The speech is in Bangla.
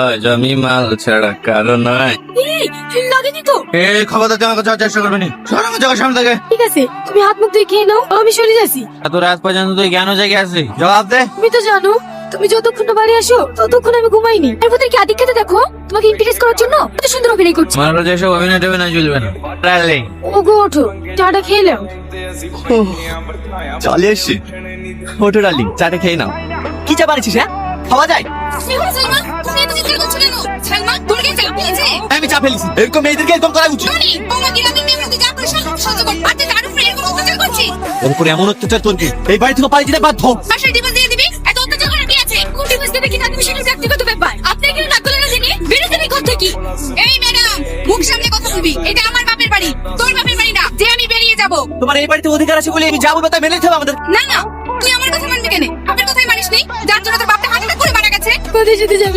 আজ আমি মাল ছাড়া কারো নয়। লাগেনি তো? এই খবরদার তুই আমাকে যাওয়ার চেষ্টা করবি না। সর আমার চোখের সামনে থেকে। ঠিক আছে, তুমি হাত মুখ ধুয়ে খেয়ে নাও, আমি সরে যাচ্ছি। এত রাত পর্যন্ত তুই কেন জেগে আসলি? জবাব দে। তুমি তো জানো, তুমি যতক্ষণ না বাড়ি আসো ততক্ষণ আমি ঘুমাইনি। এর মধ্যে কি আদিক খেতে দেখো, তোমাকে ইমপ্রেস করার জন্য কত সুন্দর অভিনয় করছে। আমার কাছে এসব অভিনয় টভিনয় চলবে না। ডার্লিং, ও গো ওঠো, চাটা খেয়ে নাও। চলে এসছি। ওঠো ডার্লিং, চাটা খেয়ে নাও। কি চা বানিয়েছিস? হ্যাঁ, খাওয়া যায়? সালমা, তুমি এত চিৎকার করছো কেন? সালমা, তোর কি চা পেয়েছে? আমি চা ফেলেছি। এরকম মেয়েদেরকে এরকম করা উচিত। টনি, তোমার গ্রামের মেয়ের মধ্যে যা করে সহ্য কর। আর তুই তার উপরে এরকম অত্যাচার করছিস। ওর উপরে এমন অত্যাচার করবি, এই বাড়ি থেকে পালিয়ে যেতে বাধ্য। বাসায় ডিভোর্স দিয়ে দিবি? এত অত্যাচার করার কি আছে? কোন ডিভোর্স দেবে কিনা তুমি সেটা ব্যক্তিগত ব্যাপার। আপনি এখানে নাক গলানো জেনে বেরোতে নেই কথা কি? এই ম্যাডাম, মুখ সামনে কথা বলবি। এটা আমার বাপের বাড়ি, তোর বাপের বাড়ি না যে আমি বেরিয়ে যাব। তোমার এই বাড়িতে অধিকার আছে বলে আমি যাবো, তা মেনে নিতে হবে আমাদের। না না, তুই আমার কথা মানবি কেন? বাপের কথাই মানিস নি, যার জন্য তোর বাপটা হাত করে মারা গেছে। কোথায় যেতে যাবে